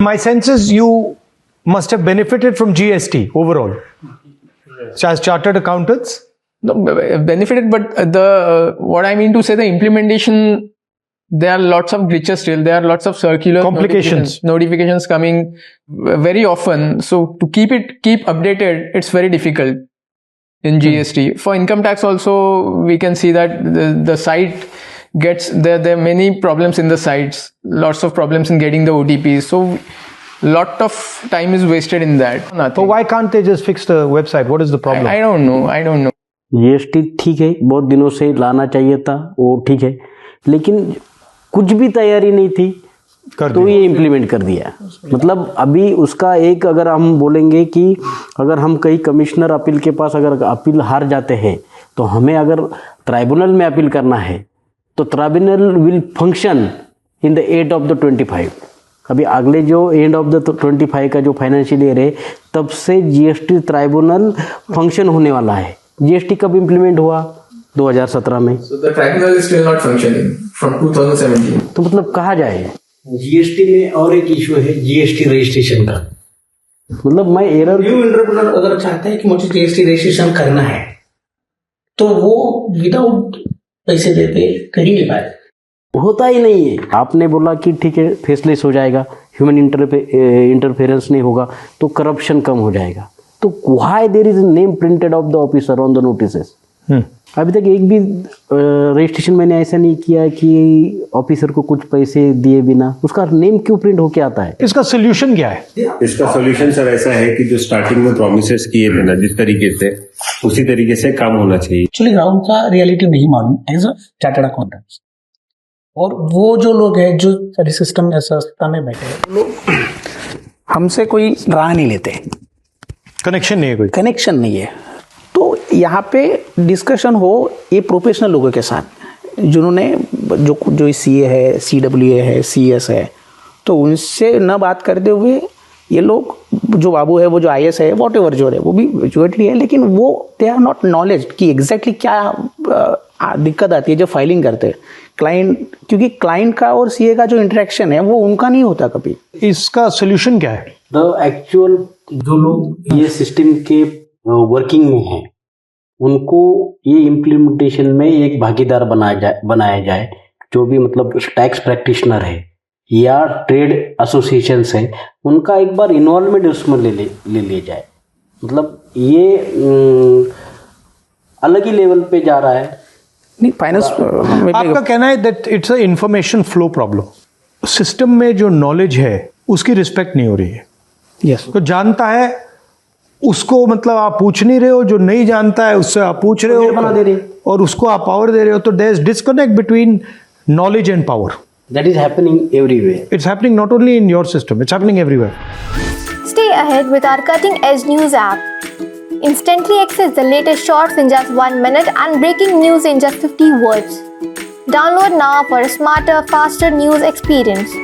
My sense is you must have benefited from GST overall. As chartered accountants? No, benefited, but what I mean to say, the implementation, there are lots of glitches still. There are lots of circular notifications coming very often. So to keep updated, it's very difficult in GST. For income tax also, we can see that the site gets there are many problems in the sites, lots of problems in getting the OTPs. So lot of time is wasted in that. So why can't they just fix the website? What is the problem? I don't know. GST ठीक है, बहुत दिनों से लाना चाहिए था, वो ठीक है, लेकिन कुछ भी तैयारी नहीं थी तो ये इम्प्लीमेंट कर दिया। मतलब अभी उसका एक, अगर हम बोलेंगे कि अगर हम कहीं कमिश्नर अपील के पास अगर अपील हार जाते हैं तो हमें अगर ट्राइब्यूनल में अपील करना है तो tribunal will function in the end of the 25। अभी अगले जो एंड ऑफ द 25 का जो फाइनेंशियल ईयर है तब से जीएसटी ट्राइब्यूनल फंक्शन होने वाला है। जीएसटी कब इम्प्लीमेंट हुआ? 2017 में। So the tribunal is still not functioning from 2017. तो मतलब कहा जाए, जीएसटी में और एक इशू है जीएसटी रजिस्ट्रेशन का। मतलब मैं एरर, न्यू एंटरप्रेन्योर अगर चाहते हैं कि मुझे जीएसटी रजिस्ट्रेशन करना है तो वो विदाउट पैसे देते कर ही नहीं पाए। होता ही नहीं है। आपने बोला कि ठीक है फेसलेस हो जाएगा, ह्यूमन इंटरफेरेंस नहीं होगा तो करप्शन कम हो जाएगा, तो why there is name printed of the officer on the notices? अभी तक एक भी रजिस्ट्रेशन मैंने ऐसा नहीं किया कि ऑफिसर को कुछ पैसे दिए बिना उसका नेम क्यों प्रिंट होके आता है? इसका सोल्यूशन क्या है? इसका सोल्यूशन सर ऐसा है कि जो स्टार्टिंग में प्रोमिसेस किए थे ना, जिस तरीके से उसी तरीके से काम होना चाहिए। एक्चुअली ग्राउंड का रियलिटी नहीं मालूम एज अ चार्टर्ड अकाउंटेंट, और वो जो लोग हैं जो सारी सिस्टम में संस्था में बैठे हैं, लोग हमसे कोई राह नहीं लेते, कनेक्शन नहीं है, कोई कनेक्शन नहीं है। तो यहाँ पे डिस्कशन हो ये प्रोफेशनल लोगों के साथ जिन्होंने जो सीए है, सीडब्ल्यूए है, सीएस है, तो उनसे न बात करते हुए ये लोग, जो बाबू है, वो जो आईएएस है, वॉट एवर जो है, वो भी मेजोरिटी है, लेकिन वो दे आर नॉट नॉलेज कि एग्जैक्टली क्या दिक्कत आती है जब फाइलिंग करते हैं क्लाइंट, क्योंकि क्लाइंट का और सीए का जो इंटरेक्शन है वो उनका नहीं होता कभी। इसका सोल्यूशन क्या है? द एक्चुअल जो लोग ये सिस्टम के वर्किंग में हैं उनको ये इम्प्लीमेंटेशन में एक भागीदार बनाया जाए। जो भी मतलब टैक्स प्रैक्टिशनर है या ट्रेड एसोसिएशंस है, उनका एक बार इन्वॉल्वमेंट उसमें ले लिया जाए। मतलब ये अलग ही लेवल पे जा रहा है। नहीं, फाइनेंस आपका कहना है that it's a information flow problem. System में जो नॉलेज है उसकी रिस्पेक्ट नहीं हो रही है। यस, तो जानता है उसको, मतलब आप पूछ नहीं रहे हो, जो नहीं जानता है उससे आप पूछ रहे हो, बना दे रहे और उसको आप पावर दे रहे हो। तो there is disconnect between knowledge and power. That is happening everywhere. It's happening not only in your system, it's happening everywhere. Stay ahead with our cutting-edge news app. Instantly access the latest shorts in just 1 minute and breaking news in just 50 words. Download now for a smarter, faster news experience.